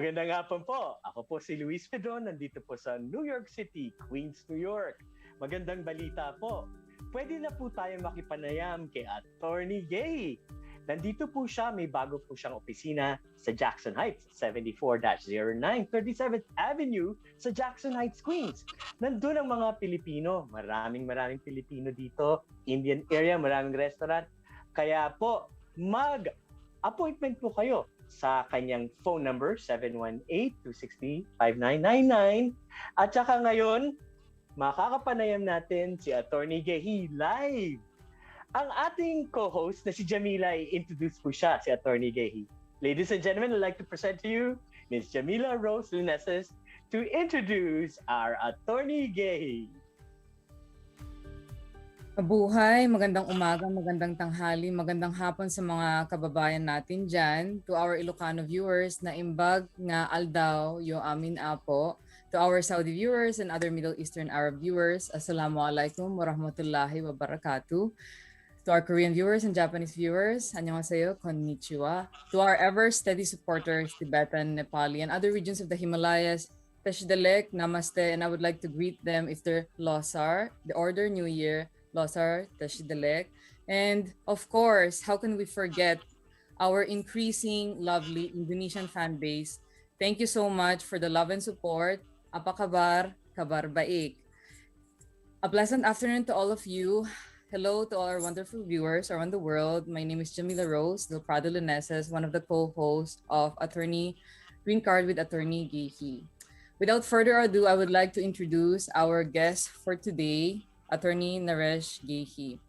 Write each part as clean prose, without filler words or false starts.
Magandang hapon po. Ako po si Luis Pedron, nandito po sa New York City, Queens, New York. Magandang balita po. Pwede na po tayong makipanayam kay Atty. Gehi. Nandito po siya, may bago po siyang opisina sa Jackson Heights, 74-09 37th Avenue sa Jackson Heights, Queens. Nandun ang mga Pilipino. Maraming Pilipino dito. Indian area, maraming restaurant. Kaya po, mag-appointment po kayo sa kanyang phone number 718-260-5999 at saka ngayon makakapanayam natin si Atty. Gehi live. Ang ating co-host na si Jameelah, i-introduce po siya, si Atty. Gehi. Ladies and gentlemen, I'd like to present to you Ms. Jameelah Rose Luneses to introduce our Atty. Gehi. Mabuhay, magandang umaga, magandang tanghali, magandang hapon sa mga kababayan natin dyan. To our Ilocano viewers na imbag nga aldaw yung amin apo. To our Saudi viewers and other Middle Eastern Arab viewers, Assalamualaikum warahmatullahi wabarakatuh. To our Korean viewers and Japanese viewers, annyeonghaseyo, konnichiwa. To our ever steady supporters, Tibetan, Nepali, and other regions of the Himalayas, Teshidalek, Namaste, and I would like to greet them if they're Losar, the Order New Year, Losar, Teshidalek. And of course, how can we forget our increasing lovely Indonesian fan base? Thank you so much for the love and support. Apa kabar? Kabar baik. A pleasant afternoon to all of you. Hello to all our wonderful viewers around the world. My name is Jameelah Rose del Prado Luneses, one of the co-hosts of Green Card with Atty. Gehi. Without further ado, I would like to introduce our guest for today, Atty. Naresh Gehi.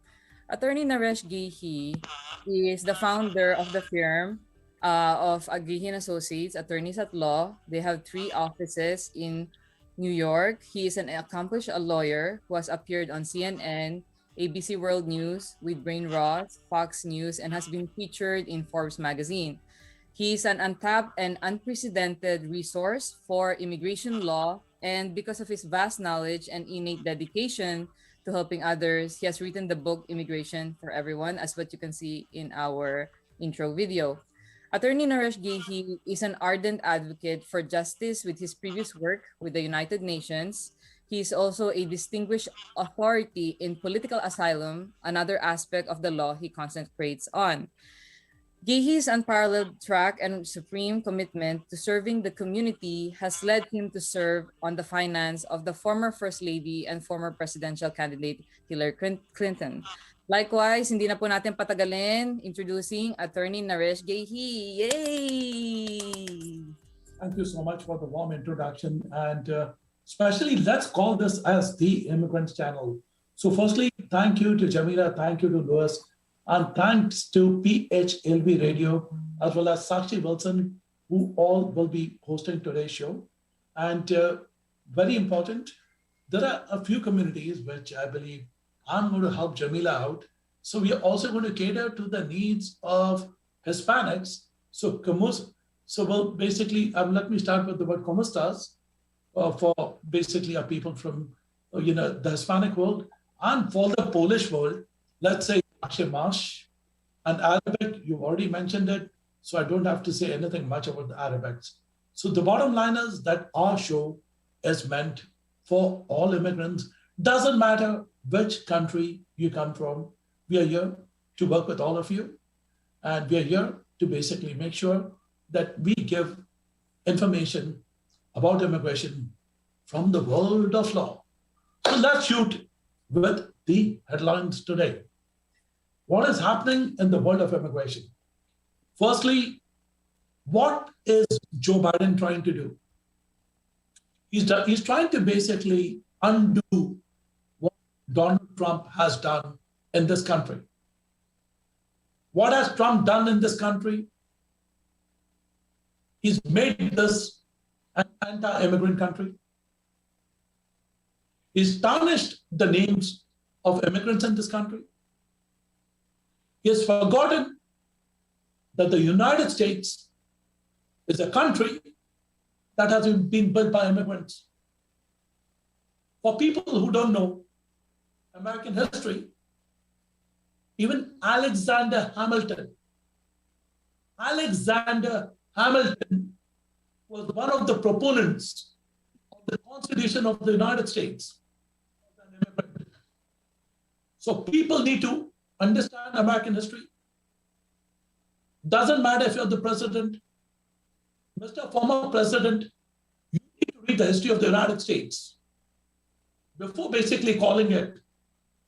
Atty. Naresh Gehi is the founder of the firm of Gehi & Associates, Attorneys at Law. They have 3 offices in New York. He is an accomplished lawyer who has appeared on CNN, ABC World News, with Brain Ross, Fox News, and has been featured in Forbes magazine. He is an untapped and unprecedented resource for immigration law, and because of his vast knowledge and innate dedication to helping others, he has written the book Immigration for Everyone, as what you can see in our intro video. Atty. Naresh Gehi is an ardent advocate for justice with his previous work with the United Nations. He is also a distinguished authority in political asylum, another aspect of the law he concentrates on. Gehi's unparalleled track and supreme commitment to serving the community has led him to serve on the finance of the former First Lady and former presidential candidate Hillary Clinton. Likewise, hindi na po natin patagalin, introducing Atty. Naresh Gehi. Yay! Thank you so much for the warm introduction, and especially let's call this as the Immigrants Channel. So firstly, thank you to Jameelah, thank you to Louis, and thanks to PHLV Radio, as well as Sakshi Wilson, who all will be hosting today's show. And very important, there are a few communities which I believe I'm going to help Jameelah out. So we are also going to cater to the needs of Hispanics. So well, basically, let me start with the word "cómo estás" for basically our people from the Hispanic world, and for the Polish world, let's say Mash, and Arabic, you've already mentioned it, so I don't have to say anything much about the Arabics. So the bottom line is that our show is meant for all immigrants. Doesn't matter which country you come from, we are here to work with all of you, and we are here to basically make sure that we give information about immigration from the world of law. So let's shoot with the headlines today. What is happening in the world of immigration? Firstly, what is Joe Biden trying to do? He's trying to basically undo what Donald Trump has done in this country. What has Trump done in this country? He's made this an anti-immigrant country. He's tarnished the names of immigrants in this country. He has forgotten that the United States is a country that has been built by immigrants. For people who don't know American history, even Alexander Hamilton was one of the proponents of the Constitution of the United States. So people need to understand American history. Doesn't matter if you're the president, Mr. Former President, you need to read the history of the United States before basically calling it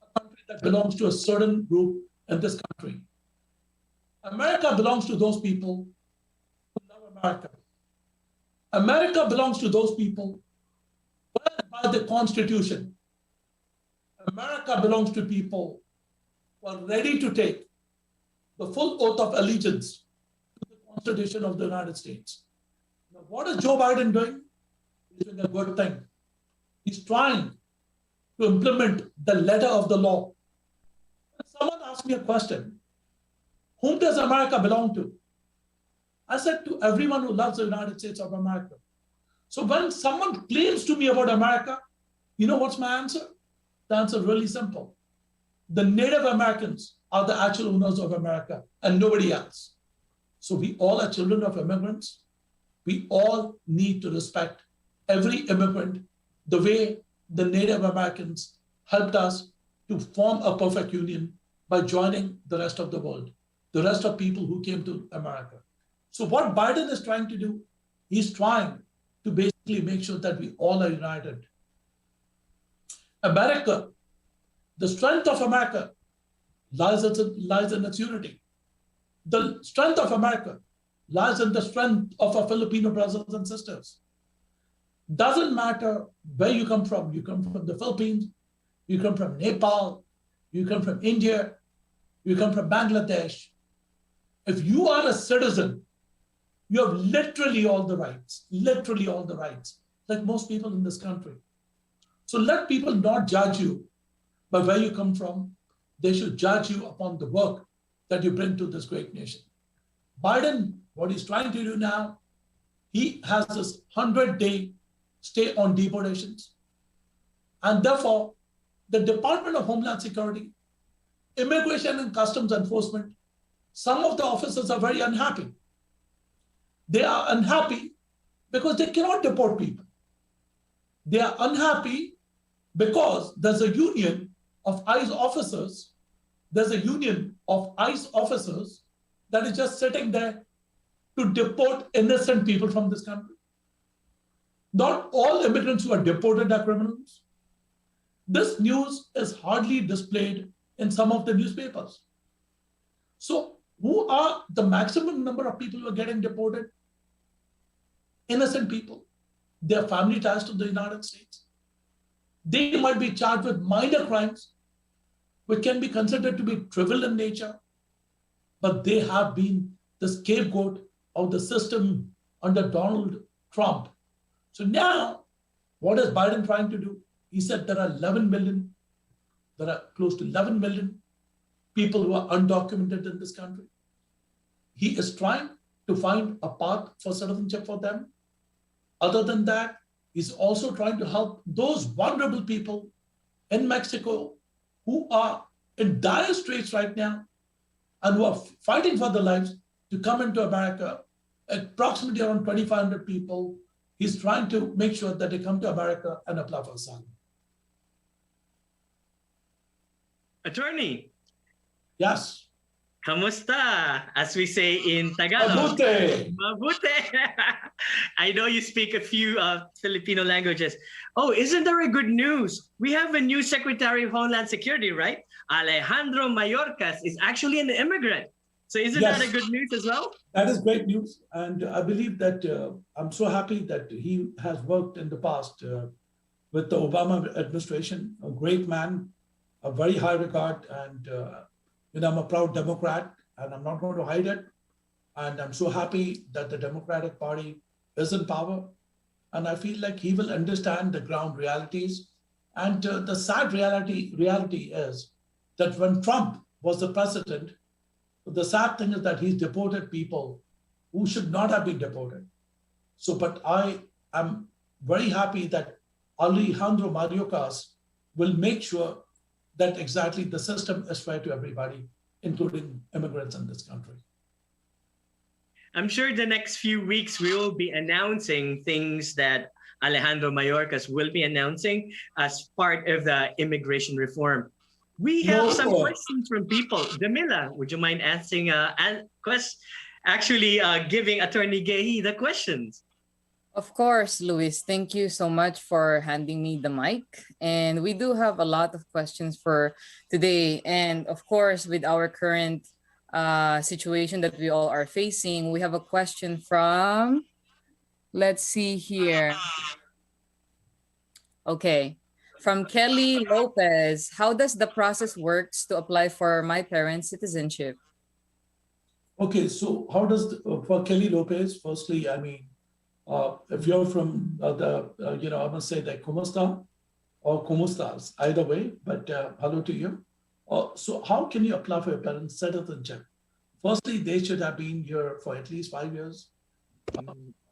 a country that belongs to a certain group in this country. America belongs to those people who love America. America belongs to those people who are by the Constitution. America belongs to people who are ready to take the full oath of allegiance to the Constitution of the United States. Now, what is Joe Biden doing? He's doing a good thing. He's trying to implement the letter of the law. Someone asked me a question. Whom does America belong to? I said to everyone who loves the United States of America. So when someone claims to me about America, you know what's my answer? The answer is really simple. The Native Americans are the actual owners of America and nobody else. So we all are children of immigrants. We all need to respect every immigrant the way the Native Americans helped us to form a perfect union by joining the rest of the world, the rest of people who came to America. So what Biden is trying to do, he's trying to basically make sure that we all are united. America, the strength of America lies in its unity. The strength of America lies in the strength of our Filipino brothers and sisters. Doesn't matter where you come from. You come from the Philippines, you come from Nepal, you come from India, you come from Bangladesh. If you are a citizen, you have literally all the rights, like most people in this country. So let people not judge you by where you come from. They should judge you upon the work that you bring to this great nation. Biden, what he's trying to do now, he has this 100-day stay on deportations. And therefore, the Department of Homeland Security, Immigration and Customs Enforcement, some of the officers are very unhappy. They are unhappy because they cannot deport people. They are unhappy because there's a union of ICE officers. There's a union of ICE officers that is just sitting there to deport innocent people from this country. Not all immigrants who are deported are criminals. This news is hardly displayed in some of the newspapers. So who are the maximum number of people who are getting deported? Innocent people. Their family ties to the United States. They might be charged with minor crimes, which can be considered to be trivial in nature, but they have been the scapegoat of the system under Donald Trump. So now, what is Biden trying to do? He said there are close to 11 million people who are undocumented in this country. He is trying to find a path for citizenship for them. Other than that, he's also trying to help those vulnerable people in Mexico who are in dire straits right now and who are fighting for their lives to come into America. Approximately around 2,500 people. He's trying to make sure that they come to America and apply for asylum. Attorney. Yes. Kamusta? As we say in Tagalog. Mabuti. Mabuti. I know you speak a few Filipino languages. Oh, isn't there a good news? We have a new Secretary of Homeland Security, right? Alejandro Mayorkas is actually an immigrant. So isn't that a good news as well? That is great news. And I believe that I'm so happy that he has worked in the past with the Obama administration, a great man, a very high regard. And I'm a proud Democrat and I'm not going to hide it. And I'm so happy that the Democratic Party is in power. And I feel like he will understand the ground realities. And the sad reality is that when Trump was the president, the sad thing is that he's deported people who should not have been deported. So, but I am very happy that Alejandro Mayorkas will make sure that exactly the system is fair to everybody, including immigrants in this country. I'm sure the next few weeks we will be announcing things that Alejandro Mayorkas will be announcing as part of the immigration reform. We have some questions from people. Jameelah, would you mind asking giving Attorney Gehi the questions? Of course, Luis. Thank you so much for handing me the mic. And we do have a lot of questions for today. And of course, with our current situation that we all are facing, we have a question from, let's see here. Okay. From Kelly Lopez. How does the process works to apply for my parents' citizenship? Okay, so how does, for Kelly Lopez, firstly, I mean, if you're from I must say that ¿Cómo está? Or ¿Cómo estás? Either way, but hello to you. So how can you apply for your parents' citizenship? Firstly, they should have been here for at least 5 years.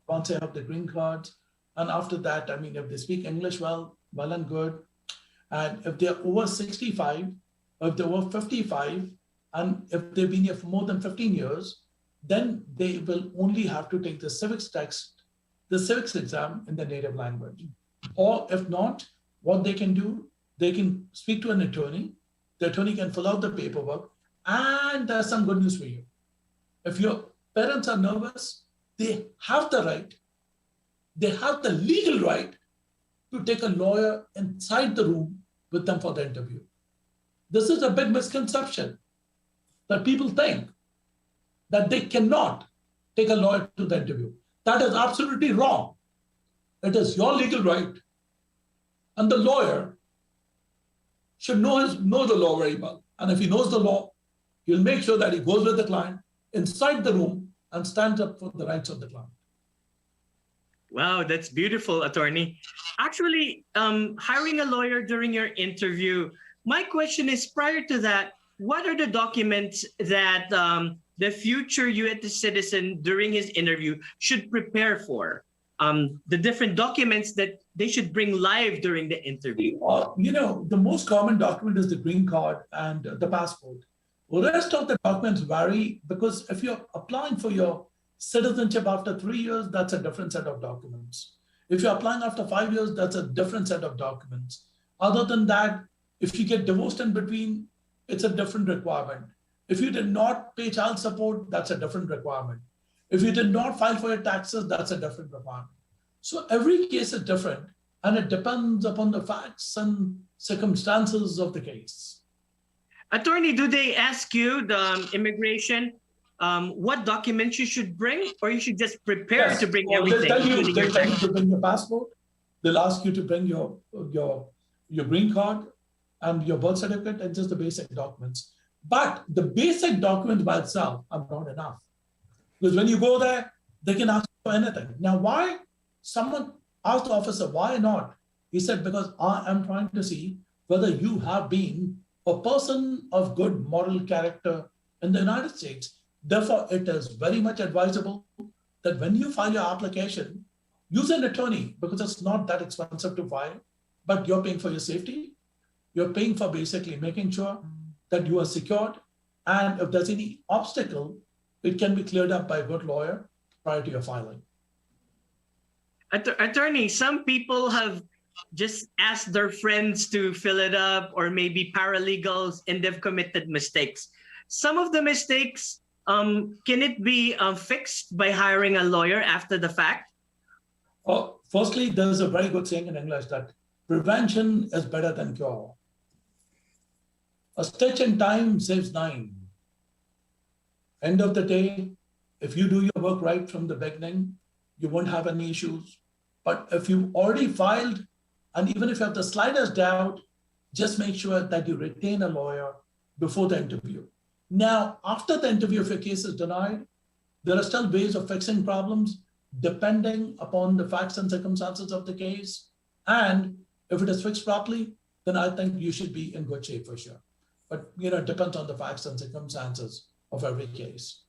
Once they have the green card. And after that, I mean, if they speak English well and good. And if they're over 65, or if they're over 55, and if they've been here for more than 15 years, then they will only have to take the civics exam in the native language. Or if not, what they can do, they can speak to an attorney. The attorney can fill out the paperwork. And there's some good news for you. If your parents are nervous, they have the right, they have the legal right to take a lawyer inside the room with them for the interview. This is a big misconception that people think that they cannot take a lawyer to the interview. That is absolutely wrong. It is your legal right. And the lawyer should know the law very well. And if he knows the law, he'll make sure that he goes with the client inside the room and stands up for the rights of the client. Wow, that's beautiful, attorney. Actually, hiring a lawyer during your interview, my question is, prior to that, what are the documents that the future U.S. citizen during his interview should prepare for? The different documents that they should bring live during the interview? The most common document is the green card and the passport. The rest of the documents vary because if you're applying for your citizenship after 3 years, that's a different set of documents. If you're applying after 5 years, that's a different set of documents. Other than that, if you get divorced in between, it's a different requirement. If you did not pay child support, that's a different requirement. If you did not file for your taxes, that's a different requirement. So every case is different, and it depends upon the facts and circumstances of the case. Attorney, do they ask you, the immigration, what documents you should bring, or you should just prepare to bring everything? They'll tell you to bring your passport. They'll ask you to bring your green card and your birth certificate and just the basic documents. But the basic documents by itself are not enough. Because when you go there, they can ask for anything. Now, why? Someone asked the officer, why not? He said, because I am trying to see whether you have been a person of good moral character in the United States. Therefore, it is very much advisable that when you file your application, use an attorney because it's not that expensive to file, but you're paying for your safety. You're paying for basically making sure that you are secured. And if there's any obstacle, it can be cleared up by a good lawyer prior to your filing. Attorney, some people have just asked their friends to fill it up, or maybe paralegals, and they've committed mistakes. Some of the mistakes, can it be fixed by hiring a lawyer after the fact? Firstly, there's a very good saying in English that prevention is better than cure. A stitch in time saves 9. End of the day, if you do your work right from the beginning, you won't have any issues. But if you've already filed, and even if you have the slightest doubt, just make sure that you retain a lawyer before the interview. Now, after the interview, if your case is denied, there are still ways of fixing problems depending upon the facts and circumstances of the case. And if it is fixed properly, then I think you should be in good shape for sure. But it depends on the facts and circumstances of every case.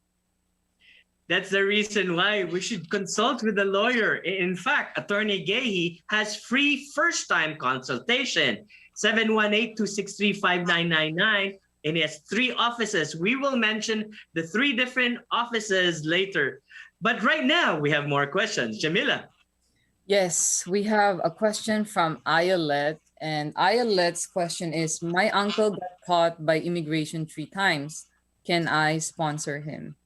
That's the reason why we should consult with a lawyer. In fact, Attorney Gehi has free first-time consultation, 718-263-5999, and he has 3 offices. We will mention the 3 different offices later. But right now, we have more questions. Jameelah. Yes, we have a question from Ayolet, and Ayolet's question is, my uncle got caught by immigration 3 times. Can I sponsor him?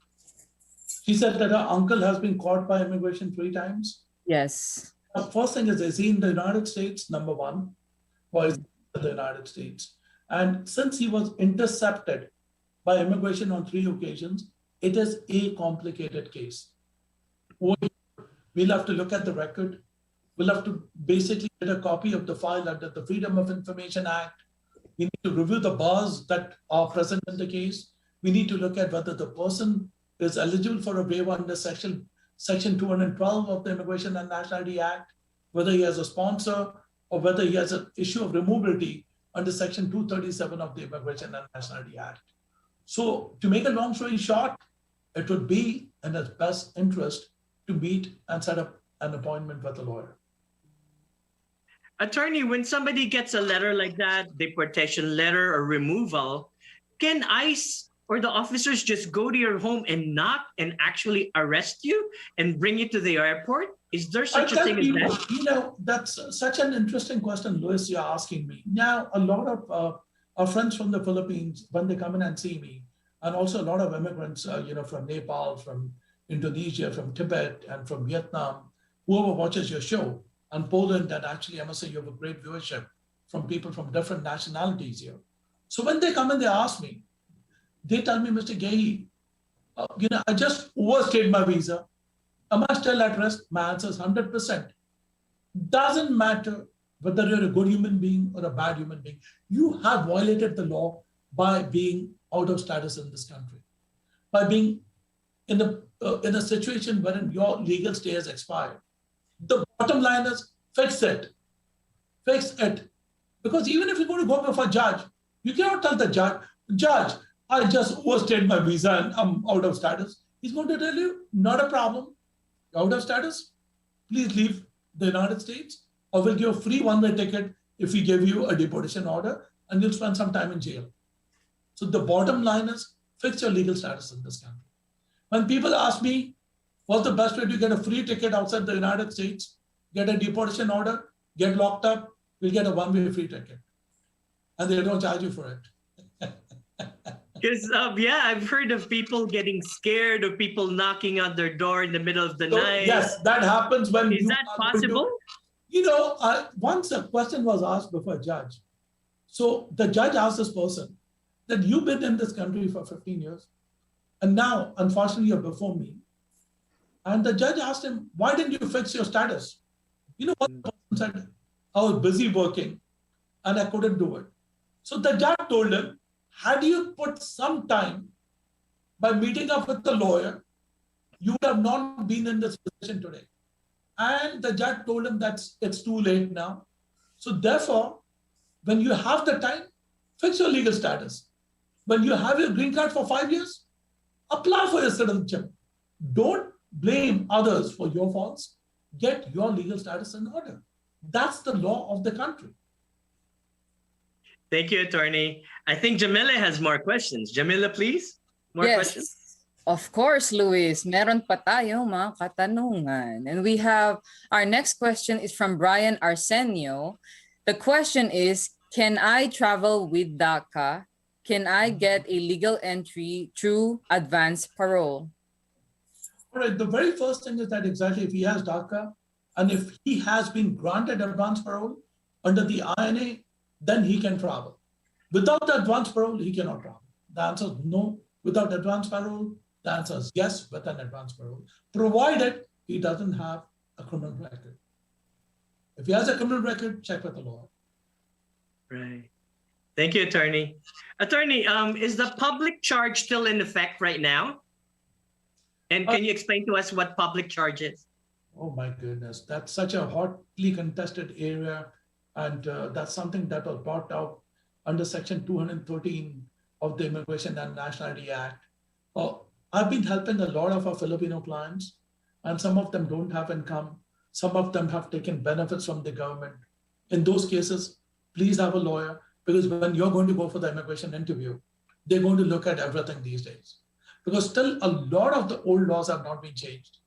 She said that her uncle has been caught by immigration 3 times. Yes. The first thing is he in the United States, number one, or is he in the United States? And since he was intercepted by immigration on 3 occasions, it is a complicated case. We'll have to look at the record. We'll have to basically get a copy of the file under the Freedom of Information Act. We need to review the bars that are present in the case. We need to look at whether the person is eligible for a waiver under Section 212 of the Immigration and Nationality Act, whether he has a sponsor, or whether he has an issue of removability under Section 237 of the Immigration and Nationality Act. So to make a long story short, it would be in his best interest to meet and set up an appointment with a lawyer. Attorney, when somebody gets a letter like that, deportation letter or removal, can ICE or the officers just go to your home and knock and actually arrest you and bring you to the airport? Is there such a thing as that? You know, that's such an interesting question, Louis, you're asking me. Now, a lot of our friends from the Philippines, when they come in and see me, and also a lot of immigrants, from Nepal, from Indonesia, from Tibet, and from Vietnam, whoever watches your show, and Poland, and actually, I must say you have a great viewership from people from different nationalities here. So when they come and they ask me, they tell me, Mr. Gehi, I just overstayed my visa. Am I still at risk? My answer is 100%. Doesn't matter whether you're a good human being or a bad human being. You have violated the law by being out of status in this country, by being in a situation wherein your legal stay has expired. The bottom line is fix it. Fix it. Because even if you're going to go before a judge, you cannot tell the judge, I just overstayed my visa and I'm out of status. He's going to tell you, not a problem. You're out of status. Please leave the United States, or we'll give you a free one-way ticket if we give you a deportation order, and you'll spend some time in jail. So the bottom line is fix your legal status in this country. When people ask me, what's the best way to get a free ticket outside the United States, get a deportation order, get locked up, we'll get a one-way free ticket. And they don't charge you for it. Because, I've heard of people getting scared, of people knocking on their door in the middle of the night. Yes, that happens when Is that possible? Once a question was asked before a judge. So the judge asked this person that you've been in this country for 15 years. And now, unfortunately, you're before me. And the judge asked him, why didn't you fix your status? You know what the person said? I was busy working and I couldn't do it. So the judge told him, had you put some time by meeting up with the lawyer, you would have not been in this position today. And the judge told him that it's too late now. So therefore, when you have the time, fix your legal status. When you have your green card for 5 years, apply for your citizenship. Don't blame others for your faults. Get your legal status in order. That's the law of the country. Thank you, Attorney. I think Jameelah has more questions. Jameelah, please. More questions? Of course, Luis. Meron pa tayong mga katanungan. And we have, our next question is from Brian Arsenio. The question is, can I travel with DACA? Can I get a legal entry through advance parole? All right, the very first thing is that exactly if he has DACA and if he has been granted advance parole under the INA, then he can travel. Without the advance parole, he cannot travel. The answer is no. Without advance parole, the answer is yes with an advance parole, provided he doesn't have a criminal record. If he has a criminal record, check with the lawyer. Right. Thank you, Attorney. Attorney, is the public charge still in effect right now? And can you explain to us what public charge is? Oh my goodness, that's such a hotly contested area. And that's something that was brought out under Section 213 of the Immigration and Nationality Act. I've been helping a lot of our Filipino clients, and some of them don't have income. Some of them have taken benefits from the government. In those cases, please have a lawyer, because when you're going to go for the immigration interview, they're going to look at everything these days. Because still a lot of the old laws have not been changed.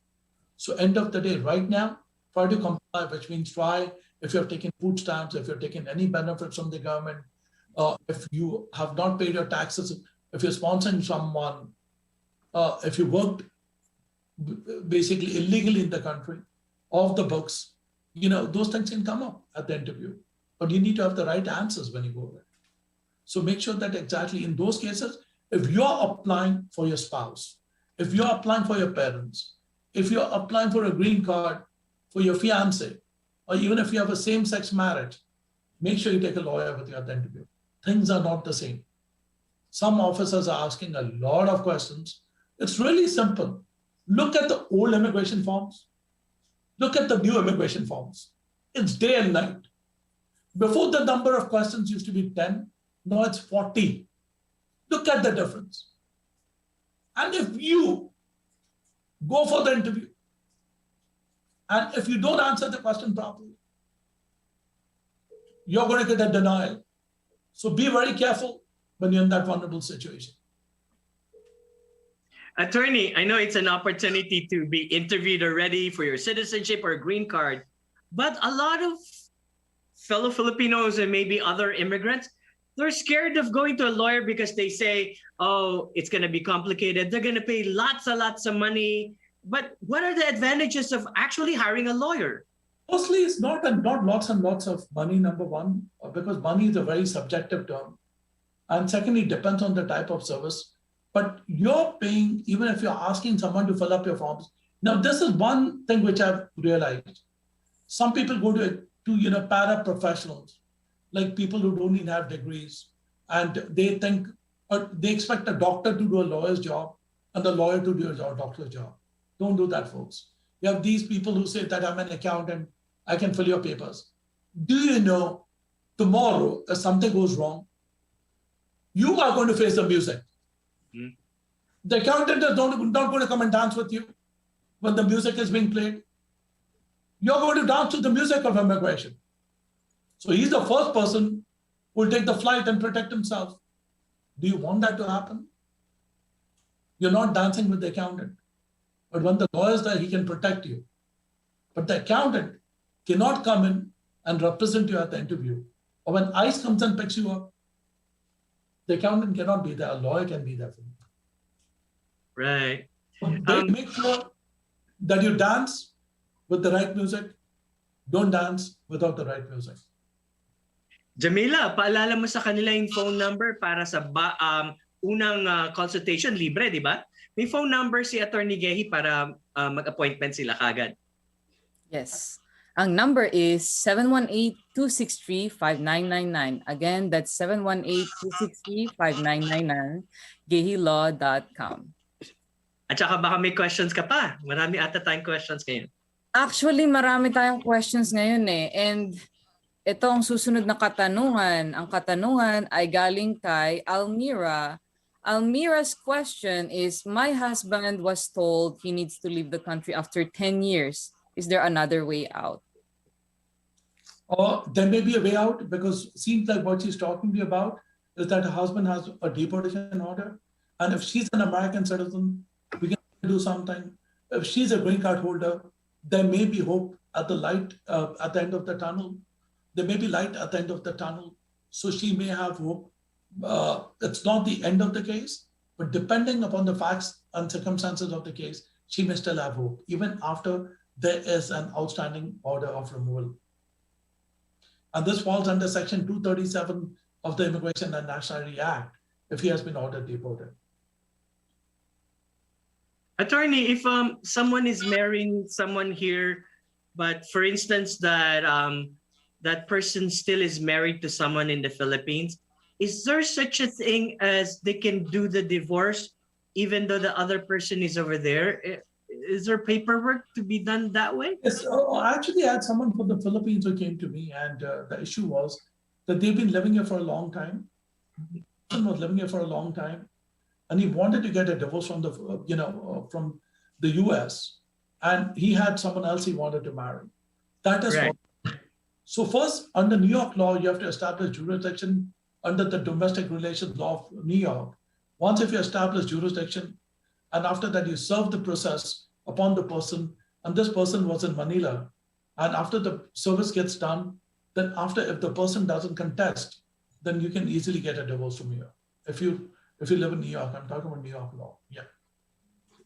So end of the day, right now, try to comply, which means try, if you're taking food stamps, if you're taking any benefits from the government, if you have not paid your taxes, if you're sponsoring someone, if you worked basically illegally in the country, off the books, those things can come up at the interview. But you need to have the right answers when you go there. So make sure that exactly in those cases, if you're applying for your spouse, if you're applying for your parents, if you're applying for a green card for your fiance, or even if you have a same-sex marriage, make sure you take a lawyer with you at the interview. Things are not the same. Some officers are asking a lot of questions. It's really simple. Look at the old immigration forms. Look at the new immigration forms. It's day and night. Before, the number of questions used to be 10. Now it's 40. Look at the difference. And if you go for the interview, and if you don't answer the question properly, you're going to get a denial. So be very careful when you're in that vulnerable situation. Attorney, I know it's an opportunity to be interviewed already for your citizenship or green card, but a lot of fellow Filipinos and maybe other immigrants, they're scared of going to a lawyer because they say, oh, it's going to be complicated. They're going to pay lots and lots of money. But what are the advantages of actually hiring a lawyer? Mostly, it's not lots and lots of money, number one, because money is a very subjective term. And secondly, it depends on the type of service. But you're paying, even if you're asking someone to fill up your forms. Now, this is one thing which I've realized. Some people go to para-professionals, like people who don't even have degrees, and they think, or they expect a doctor to do a lawyer's job and the lawyer to do a doctor's job. Don't do that, folks. You have these people who say that I'm an accountant, I can fill your papers. Do you know tomorrow, if something goes wrong, you are going to face the music. Mm. The accountant is not going to come and dance with you when the music is being played. You're going to dance to the music of immigration. So he's the first person who will take the flight and protect himself. Do you want that to happen? You're not dancing with the accountant. But when the lawyer is there, he can protect you. But the accountant cannot come in and represent you at the interview. Or when ICE comes and picks you up, the accountant cannot be there. A lawyer can be there for you. Right. Make sure that you dance with the right music. Don't dance without the right music. Jameelah, paalala mo sa kanila yung phone number para sa unang consultation, libre, di ba? May phone number si Atty. Gehi para mag-appointment sila kagad. Yes. Ang number is 718-263-5999. Again, that's 718-263-5999, gehilaw.com. At saka baka may questions ka pa. Marami ata tayong questions ngayon. Actually, marami tayong questions ngayon eh. And ito ang susunod na katanungan. Ang katanungan ay galing kay Almira. Almira's question is, my husband was told he needs to leave the country after 10 years. Is there another way out? There may be a way out, because it seems like what she's talking to you about is that her husband has a deportation order. And if she's an American citizen, we can do something. If she's a green card holder, there may be hope at the light at the end of the tunnel. There may be light at the end of the tunnel. So she may have hope. It's not the end of the case, but depending upon the facts and circumstances of the case, she may still have hope, even after there is an outstanding order of removal. And this falls under Section 237 of the Immigration and Nationality Act, if he has been ordered deported. Attorney, if someone is marrying someone here, but for instance that that person still is married to someone in the Philippines, is there such a thing as they can do the divorce even though the other person is over there? Is there paperwork to be done that way? Yes, actually I had someone from the Philippines who came to me, and the issue was that they've been living here for a long time. The person was living here for a long time, and he wanted to get a divorce from the from the US, and he had someone else he wanted to marry. That is right. So first, under New York law, you have to establish jurisdiction under the domestic relations law of New York. Once if you establish jurisdiction, and after that you serve the process upon the person, and this person was in Manila, and after the service gets done, then if the person doesn't contest, then you can easily get a divorce from here. If you live in New York, I'm talking about New York law. Yeah.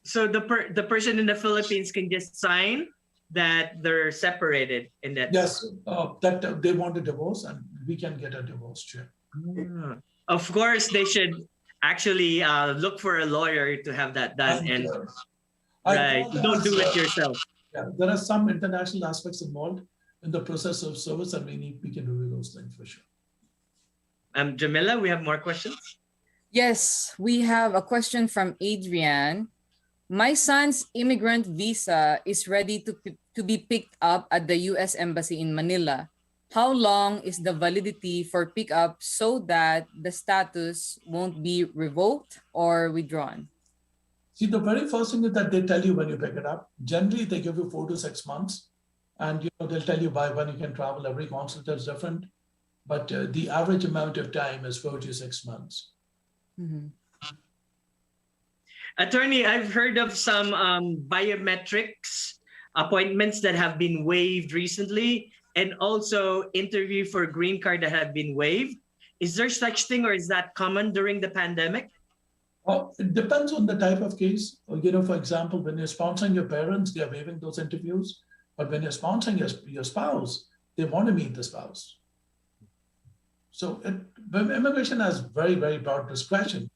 So the person in the Philippines can just sign that they're separated in that. Yes, that they want a divorce, and we can get a divorce. Sure. Of course, they should actually look for a lawyer to have that done, and right, don't do it yourself. Yeah, there are some international aspects involved in the process of service, and we can review those things for sure. Jameelah, we have more questions. Yes, we have a question from Adrian. My son's immigrant visa is ready to be picked up at the U.S. Embassy in Manila. How long is the validity for pickup so that the status won't be revoked or withdrawn? See, the very first thing is that they tell you when you pick it up. Generally, they give you 4 to 6 months, and they'll tell you by when you can travel. Every consulate is different, but the average amount of time is 4 to 6 months. Mm-hmm. Attorney, I've heard of some biometrics appointments that have been waived recently, and also interview for green card that have been waived. Is there such thing, or is that common during the pandemic? It depends on the type of case. For example, when you're sponsoring your parents, they are waiving those interviews. But when you're sponsoring your spouse, they want to meet the spouse. So immigration has very, very broad discretion.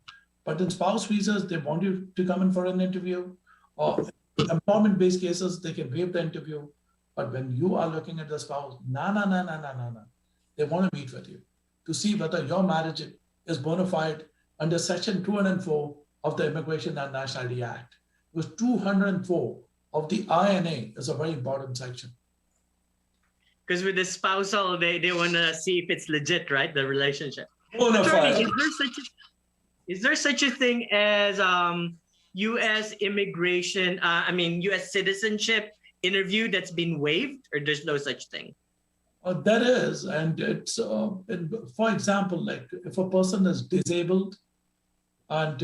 But in spouse visas, they want you to come in for an interview. Or employment-based cases, they can waive the interview. But when you are looking at the spouse, no. They want to meet with you to see whether your marriage is bona fide under Section 204 of the Immigration and Nationality Act. Because 204 of the INA is a very important section. Because with the spousal, they want to see if it's legit, right? The relationship. Attorney, is there such a thing as U.S. immigration, U.S. citizenship interview that's been waived, or there's no such thing? There is, and it's, for example, like if a person is disabled, and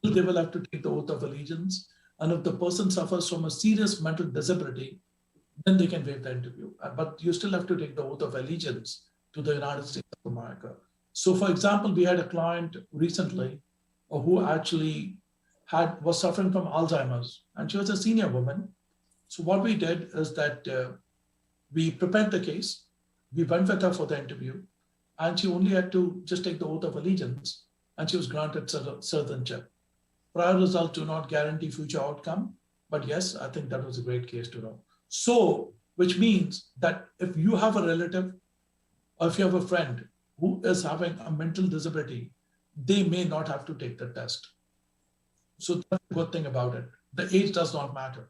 they will have to take the oath of allegiance, and if the person suffers from a serious mental disability, then they can waive the interview. But you still have to take the oath of allegiance to the United States of America. So, for example, we had a client recently who actually was suffering from Alzheimer's, and she was a senior woman. So what we did is that we prepared the case, we went with her for the interview, and she only had to just take the oath of allegiance, and she was granted citizenship. Prior results do not guarantee future outcome, but yes, I think that was a great case to know. So, which means that if you have a relative, or if you have a friend who is having a mental disability, they may not have to take the test. So that's the good thing about it. The age does not matter.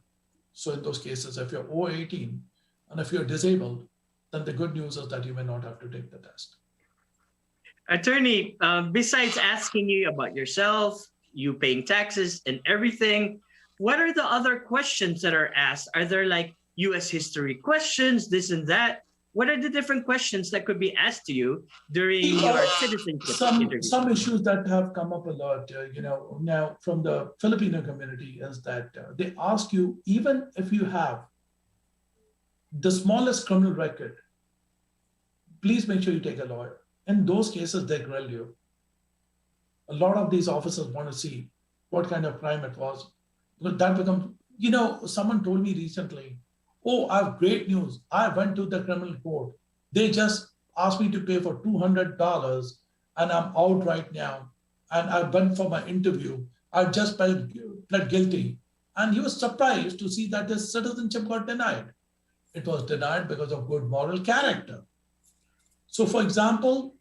So in those cases, if you're over 18 and if you're disabled, then the good news is that you may not have to take the test. Attorney, besides asking you about yourself, you paying taxes and everything, what are the other questions that are asked? Are there like U.S. history questions, this and that? What are the different questions that could be asked to you during your citizenship interview? Some issues that have come up a lot, now from the Filipino community is that they ask you, even if you have the smallest criminal record, please make sure you take a lawyer. In those cases, they grill you. A lot of these officers want to see what kind of crime it was. Because that becomes, someone told me recently, oh, I have great news. I went to the criminal court. They just asked me to pay for $200 and I'm out right now. And I went for my interview. I just pled guilty. And he was surprised to see that his citizenship got denied. It was denied because of good moral character. So for example,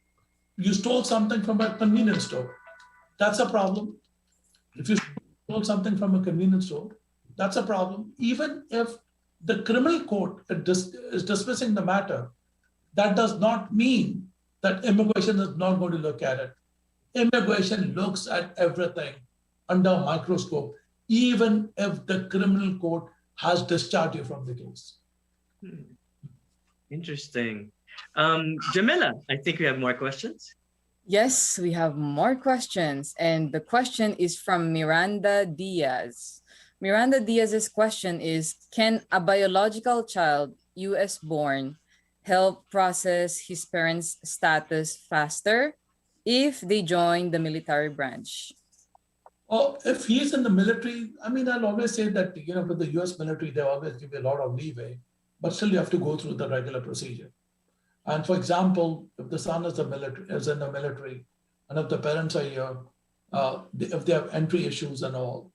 you stole something from a convenience store. That's a problem. If you stole something from a convenience store, that's a problem. Even if the criminal court is dismissing the matter, that does not mean that immigration is not going to look at it. Immigration looks at everything under a microscope, even if the criminal court has discharged you from the case. Interesting. Jameelah, I think we have more questions. Yes, we have more questions. And the question is from Miranda Diaz. Miranda Diaz's question is, can a biological child, US born, help process his parents' status faster if they join the military branch? Or if he's in the military, I mean, I'll always say that, with the US military, they always give you a lot of leeway, but still you have to go through the regular procedure. And for example, if the son is in the military, and if the parents are here, if they have entry issues and all,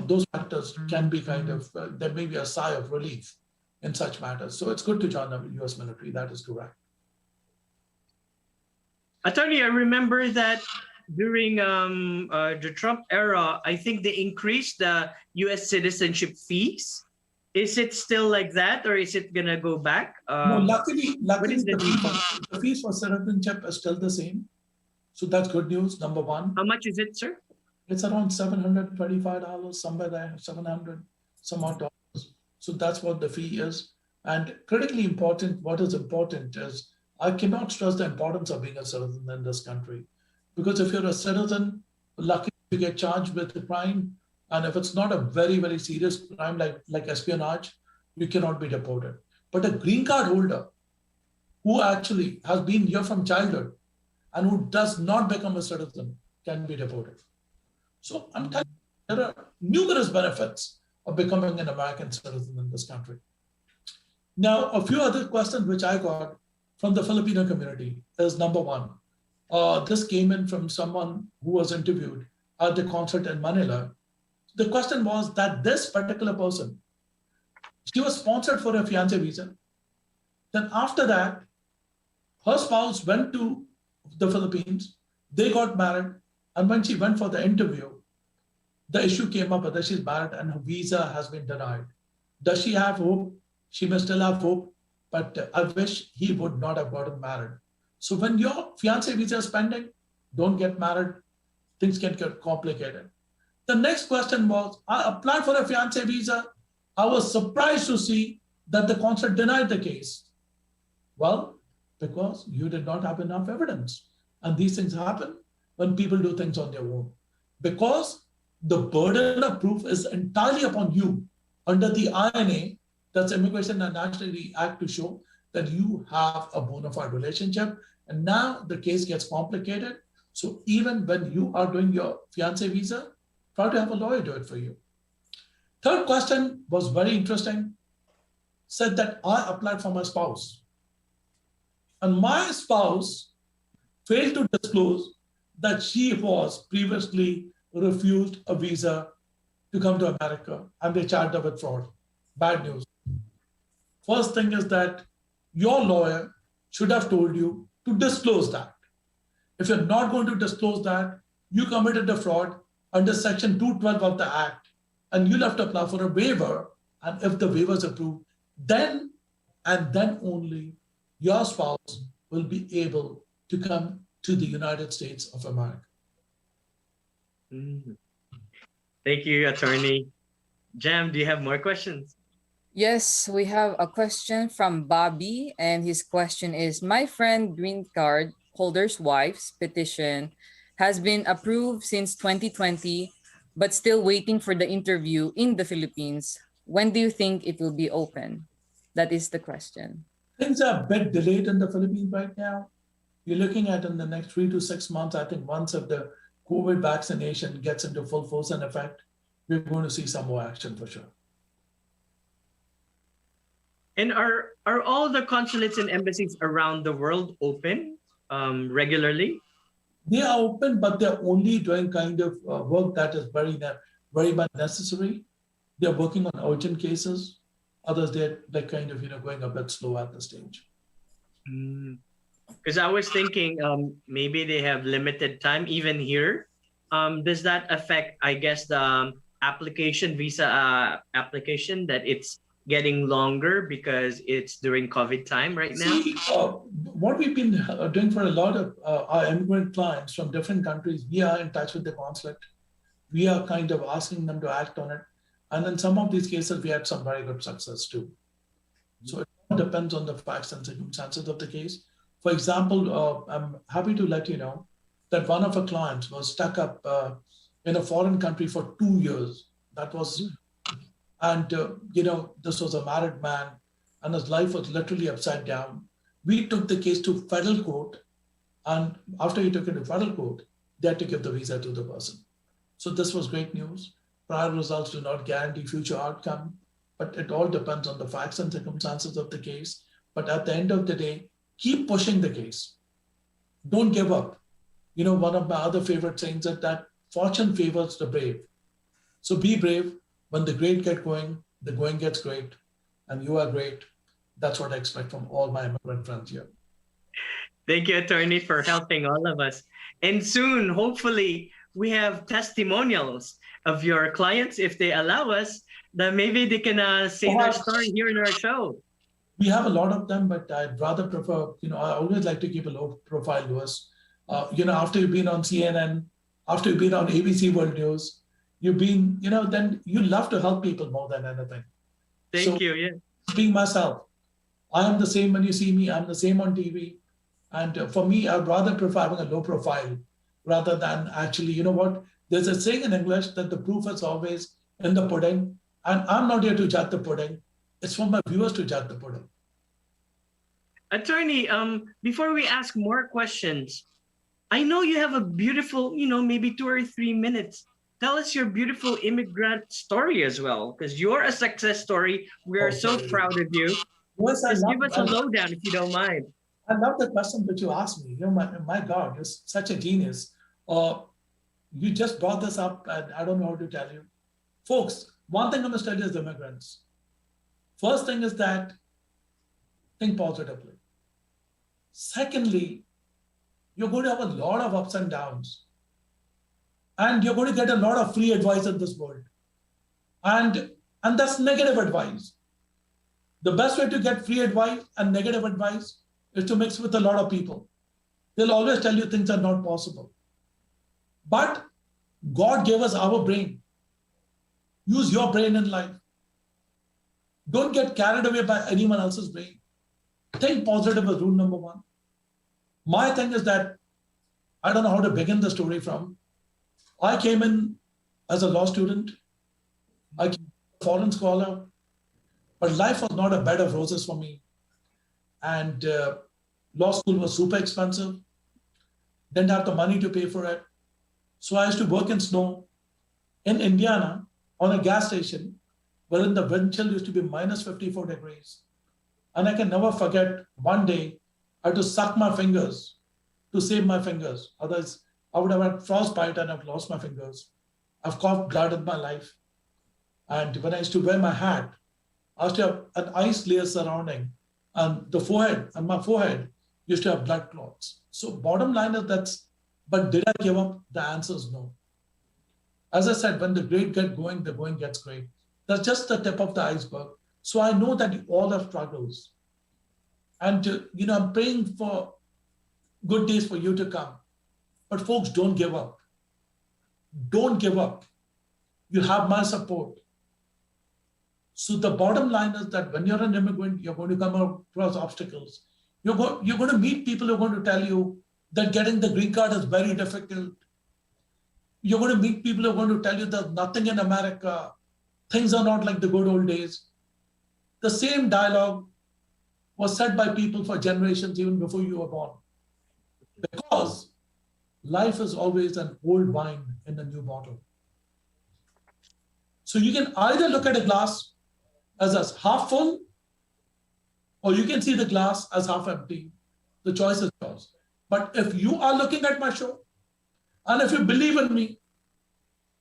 those factors can be there may be a sigh of relief in such matters. So it's good to join the US military. That is correct. Attorney, I remember that during the Trump era, I think they increased the US citizenship fees. Is it still like that, or is it going to go back? No, luckily the fees for citizenship are still the same. So that's good news, number one. How much is it, sir? It's around $725, somewhere there, 700, some odd dollars. So that's what the fee is. And critically important, what is important is, I cannot stress the importance of being a citizen in this country. Because if you're a citizen, lucky to get charged with a crime, and if it's not a very, very serious crime like espionage, you cannot be deported. But a green card holder who actually has been here from childhood and who does not become a citizen can be deported. So I'm telling you, there are numerous benefits of becoming an American citizen in this country. Now, a few other questions which I got from the Filipino community is, number one, this came in from someone who was interviewed at the consulate in Manila. The question was that this particular person, she was sponsored for a fiancé visa. Then after that, her spouse went to the Philippines, they got married, and when she went for the interview, the issue came up that she's married and her visa has been denied. Does she have hope? She may still have hope, but I wish he would not have gotten married. So when your fiancé visa is pending, don't get married. Things can get complicated. The next question was, I applied for a fiancé visa. I was surprised to see that the consulate denied the case. Well, because you did not have enough evidence. And these things happen when people do things on their own. Because the burden of proof is entirely upon you under the INA, that's Immigration and Nationality Act, to show that you have a bona fide relationship. And now the case gets complicated. So even when you are doing your fiancé visa, try to have a lawyer do it for you. Third question was very interesting. Said that I applied for my spouse. And my spouse failed to disclose that she was previously refused a visa to come to America, and they charged her with fraud. Bad news. First thing is that your lawyer should have told you to disclose that. If you're not going to disclose that, you committed a fraud under Section 212 of the Act, and you'll have to apply for a waiver. And if the waiver is approved, then and then only your spouse will be able to come to the United States of America. Thank you, Attorney. Jam, do you have more questions? Yes, we have a question from Bobby, and his question is, my friend green card holder's wife's petition has been approved since 2020, but still waiting for the interview in the Philippines. When do you think it will be open? That is the question. Things are a bit delayed in the Philippines right now. You're looking at in the next 3 to 6 months, I think once if the COVID vaccination gets into full force and effect, we're going to see some more action for sure. And are all the consulates and embassies around the world open regularly? They are open, but they're only doing kind of work that is very much necessary. They're working on urgent cases. Others, they're kind of going a bit slow at the stage. Because I was thinking maybe they have limited time even here. Does that affect, I guess, the visa application, that it's getting longer because it's during COVID time right now? See, what we've been doing for a lot of our immigrant clients from different countries, we are in touch with the consulate. We are kind of asking them to act on it. And in some of these cases, we had some very good success too. So it depends on the facts and circumstances of the case. For example, I'm happy to let you know that one of our clients was stuck up in a foreign country for 2 years. That was And, this was a married man and his life was literally upside down. We took the case to federal court. And after he took it to federal court, they had to give the visa to the person. So this was great news. Prior results do not guarantee future outcome, but it all depends on the facts and circumstances of the case. But at the end of the day, keep pushing the case. Don't give up. One of my other favorite sayings is that fortune favors the brave. So be brave. When the great get going, the going gets great. And you are great. That's what I expect from all my immigrant friends here. Thank you, Attorney, for helping all of us. And soon, hopefully, we have testimonials of your clients, if they allow us, that maybe they can say their story here in our show. We have a lot of them, but I'd rather prefer, I always like to keep a low profile, Louis. After you've been on CNN, after you've been on ABC World News, you've been, then you love to help people more than anything. Thank you. Yeah. Being myself, I am the same when you see me. I'm the same on TV. And for me, I'd rather prefer having a low profile rather than actually, there's a saying in English that the proof is always in the pudding. And I'm not here to judge the pudding. It's for my viewers to judge the pudding. Attorney, before we ask more questions, I know you have a beautiful, maybe 2 or 3 minutes. Tell us your beautiful immigrant story as well, because you're a success story. We are so proud of you. Yes, Just give us a lowdown if you don't mind. I love the question that you asked me. My God, you're such a genius. You just brought this up, and I don't know how to tell you. Folks, one thing I'm going to tell you is immigrants. First thing is that think positively. Secondly, you're going to have a lot of ups and downs. And you're going to get a lot of free advice in this world. And that's negative advice. The best way to get free advice and negative advice is to mix with a lot of people. They'll always tell you things are not possible. But God gave us our brain. Use your brain in life. Don't get carried away by anyone else's brain. Think positive is rule number one. My thing is that I don't know how to begin the story from. I came in as a law student. I came as a foreign scholar. But life was not a bed of roses for me. And law school was super expensive. Didn't have the money to pay for it. So I used to work in snow in Indiana on a gas station wherein the wind chill used to be minus 54 degrees. And I can never forget one day I had to suck my fingers to save my fingers. Otherwise, I would have had frostbite and I've lost my fingers. I've coughed blood in my life. And when I used to wear my hat, I used to have an ice layer surrounding, and the forehead, and my forehead used to have blood clots. So bottom line is but did I give up? The answer is no. As I said, when the great get going, the going gets great. That's just the tip of the iceberg. So I know that you all have struggles. And, I'm praying for good days for you to come. But folks, don't give up. Don't give up. You have my support. So the bottom line is that when you're an immigrant, you're going to come across obstacles. You're going to meet people who are going to tell you that getting the green card is very difficult. You're going to meet people who are going to tell you there's nothing in America. Things are not like the good old days. The same dialogue was said by people for generations even before you were born. Because life is always an old wine in a new bottle. So you can either look at a glass as half full, or you can see the glass as half empty. The choice is yours. But if you are looking at my show, and if you believe in me,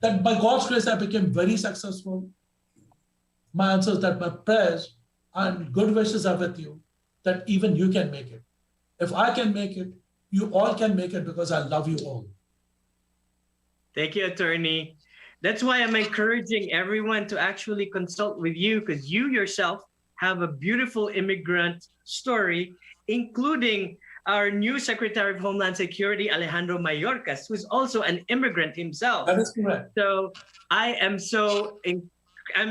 that by God's grace I became very successful, my answer is that my prayers and good wishes are with you, that even you can make it. If I can make it, you all can make it, because I love you all. Thank you, Attorney. That's why I'm encouraging everyone to actually consult with you, because you yourself have a beautiful immigrant story, including our new Secretary of Homeland Security, Alejandro Mayorkas, who's also an immigrant himself. That is correct. So I'm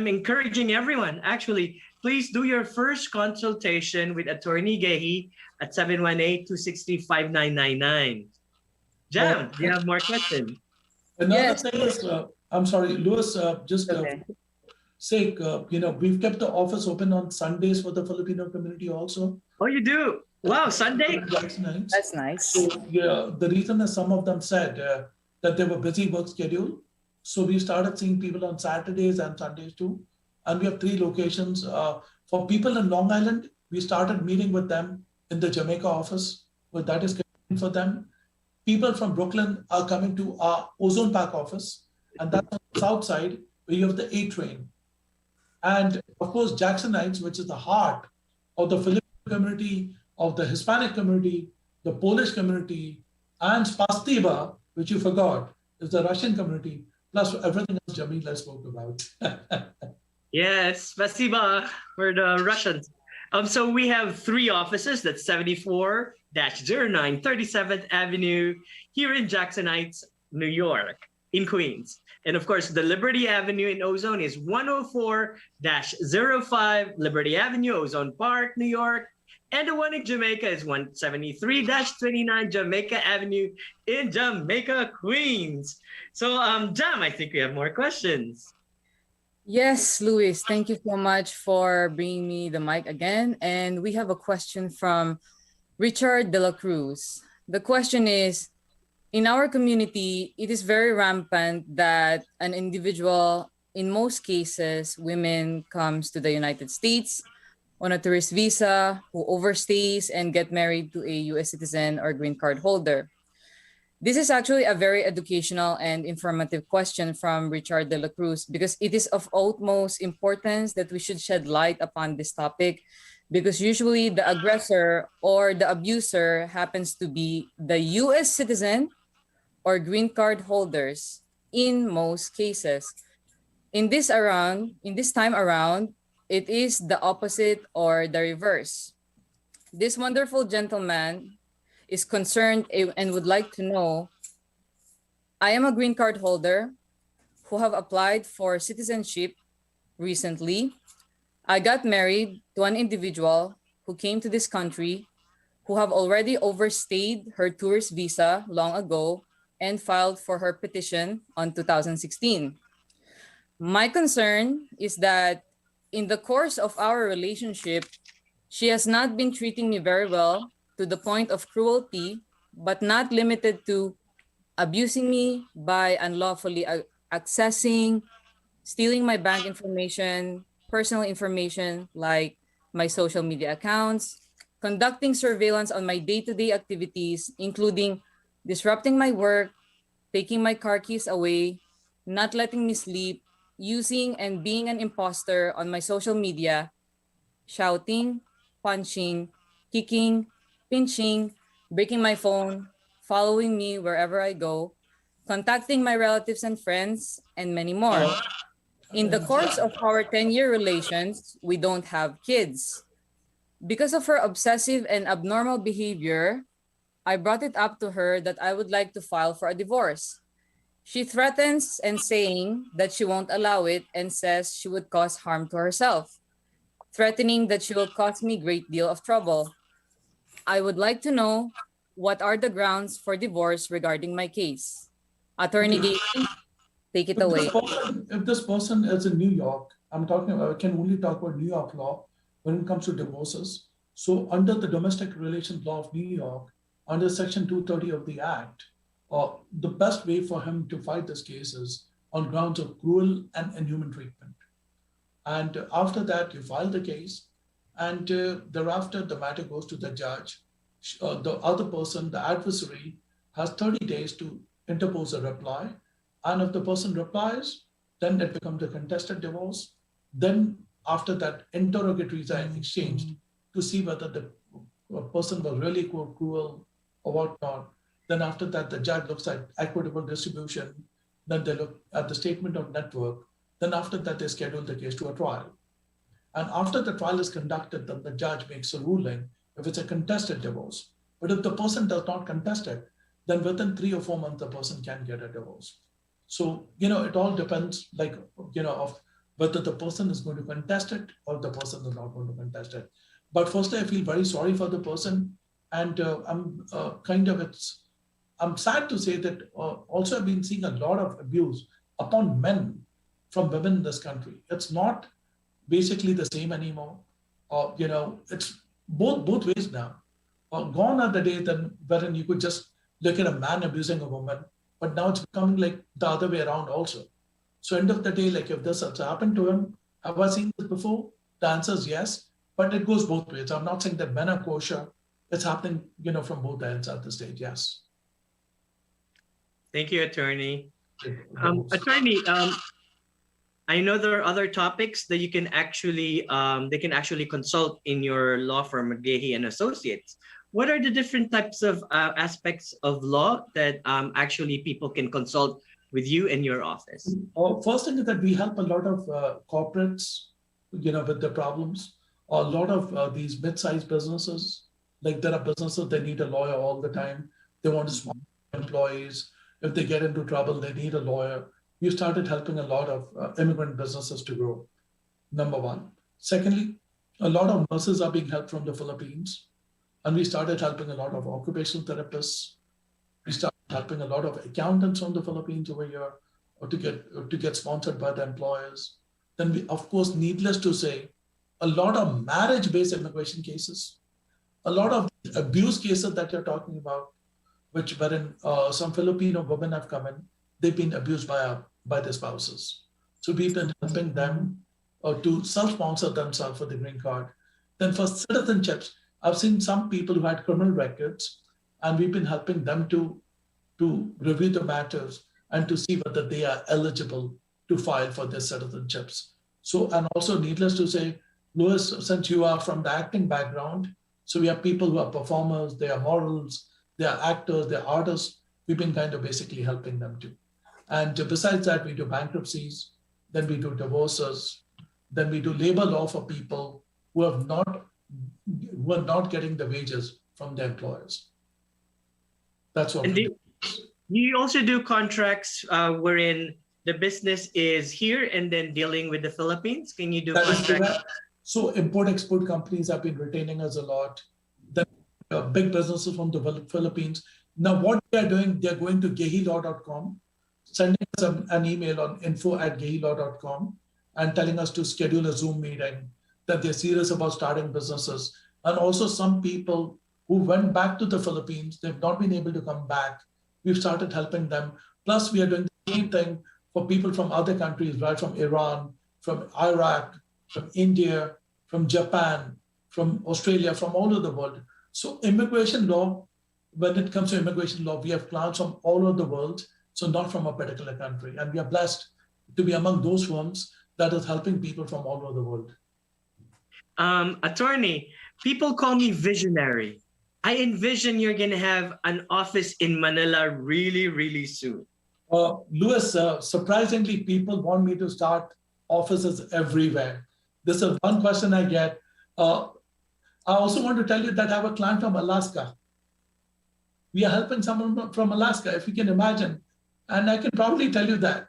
encouraging everyone, actually, please do your first consultation with Attorney Gehi at 718-260-5999. Jam, do you have more questions? Another thing is, I'm sorry, Louis, sake, we've kept the office open on Sundays for the Filipino community also. Oh, you do? Wow, Sunday? That's nice. So, yeah, the reason is some of them said that they were busy work schedule. So we started seeing people on Saturdays and Sundays too. And we have 3 locations. For people in Long Island, we started meeting with them in the Jamaica office, where that is convenient for them. People from Brooklyn are coming to our Ozone Park office, and that's on the south side, where you have the A train. And of course, Jacksonites, which is the heart of the Filipino community, of the Hispanic community, the Polish community, and Spasiba, which you forgot, is the Russian community, plus everything else Jameelah spoke about. Yes, Spasiba for the Russians. So we have 3 offices. That's 74-09 37th Avenue here in Jackson Heights, New York, in Queens. And of course, the Liberty Avenue in Ozone is 104-05 Liberty Avenue, Ozone Park, New York. And the one in Jamaica is 173-29 Jamaica Avenue in Jamaica, Queens. So, Jam, I think we have more questions. Yes, Luis, thank you so much for bringing me the mic again. And we have a question from Richard De La Cruz. The question is, in our community, it is very rampant that an individual, in most cases, women comes to the United States on a tourist visa, who overstays and get married to a US citizen or green card holder. This is actually a very educational and informative question from Richard De La Cruz, because it is of utmost importance that we should shed light upon this topic, because usually the aggressor or the abuser happens to be the US citizen or green card holders in most cases. In this time around, it is the opposite or the reverse. This wonderful gentleman is concerned and would like to know, I am a green card holder who have applied for citizenship recently. I got married to an individual who came to this country who have already overstayed her tourist visa long ago and filed for her petition on 2016. My concern is that in the course of our relationship, she has not been treating me very well, to the point of cruelty, but not limited to abusing me by unlawfully accessing, stealing my bank information, personal information like my social media accounts, conducting surveillance on my day-to-day activities, including disrupting my work, taking my car keys away, not letting me sleep, using and being an imposter on my social media, shouting, punching, kicking, pinching, breaking my phone, following me wherever I go, contacting my relatives and friends, and many more. In the course of our 10-year relations, we don't have kids. Because of her obsessive and abnormal behavior, I brought it up to her that I would like to file for a divorce. She threatens and saying that she won't allow it and says she would cause harm to herself, threatening that she will cause me a great deal of trouble. I would like to know what are the grounds for divorce regarding my case. Attorney Gehi, take it away. If this person is in New York, I can only talk about New York law when it comes to divorces. So under the domestic relations law of New York, under section 230 of the Act, the best way for him to fight this case is on grounds of cruel and inhuman treatment. And after that, you file the case, and thereafter the matter goes to the judge. The other person, the adversary, has 30 days to interpose a reply. And if the person replies, then it becomes a contested divorce. Then after that, interrogatories are exchanged to see whether the person was really cruel or whatnot. Then after that, the judge looks at equitable distribution. Then they look at the statement of net worth. Then after that, they schedule the case to a trial. And after the trial is conducted, then the judge makes a ruling if it's a contested divorce. But if the person does not contest it, then within 3 or 4 months, the person can get a divorce. So, it all depends, of whether the person is going to contest it or the person is not going to contest it. But firstly, I feel very sorry for the person. And I'm sad to say that also I've been seeing a lot of abuse upon men from women in this country. It's not basically the same anymore. It's both ways now. Gone are the days wherein you could just look at a man abusing a woman, but now it's becoming like the other way around also. So end of the day, like if this has happened to him, have I seen this before? The answer is yes, but it goes both ways. I'm not saying that men are kosher. It's happening, from both ends at this stage, yes. Thank you, Attorney. Attorney, I know there are other topics that you can actually they can actually consult in your law firm, Gehi and Associates. What are the different types of aspects of law that actually people can consult with you in your office? First thing is that we help a lot of corporates, with their problems. A lot of these mid-sized businesses, like there are businesses, they need a lawyer all the time. They want to sponsor employees. If they get into trouble, they need a lawyer. We started helping a lot of immigrant businesses to grow, number one. Secondly, a lot of nurses are being helped from the Philippines. And we started helping a lot of occupational therapists. We started helping a lot of accountants from the Philippines over here to get sponsored by the employers. Then we, of course, needless to say, a lot of marriage-based immigration cases, a lot of abuse cases that you're talking about, wherein some Filipino women have come in, they've been abused by their spouses. So we've been helping them to self-sponsor themselves for the green card. Then for citizenships, I've seen some people who had criminal records, and we've been helping them to review the matters and to see whether they are eligible to file for their citizenships. So, and also needless to say, Louis, since you are from the acting background, so we have people who are performers, they are models, they are actors, they are artists. We've been kind of basically helping them too. And besides that, we do bankruptcies, then we do divorces, then we do labor law for people who are not getting the wages from their employers. That's what. And do you also do contracts wherein the business is here and then dealing with the Philippines? Can you do contracts? So import-export companies have been retaining us a lot. Then big businesses from the Philippines. Now what they are doing, they're going to gehilaw.com, sending us an email on info@gehilaw.com and telling us to schedule a Zoom meeting, that they're serious about starting businesses. And also some people who went back to the Philippines, they've not been able to come back. We've started helping them. Plus we are doing the same thing for people from other countries, right? From Iran, from Iraq, from India, from Japan, from Australia, from all over the world. So immigration law, when it comes to immigration law, we have clients from all over the world, so not from a particular country. And we are blessed to be among those firms that is helping people from all over the world. Attorney, people call me visionary. I envision you're going to have an office in Manila really, really soon. Louis, surprisingly, people want me to start offices everywhere. This is one question I get. I also want to tell you that I have a client from Alaska. We are helping someone from Alaska, if you can imagine. And I can probably tell you that.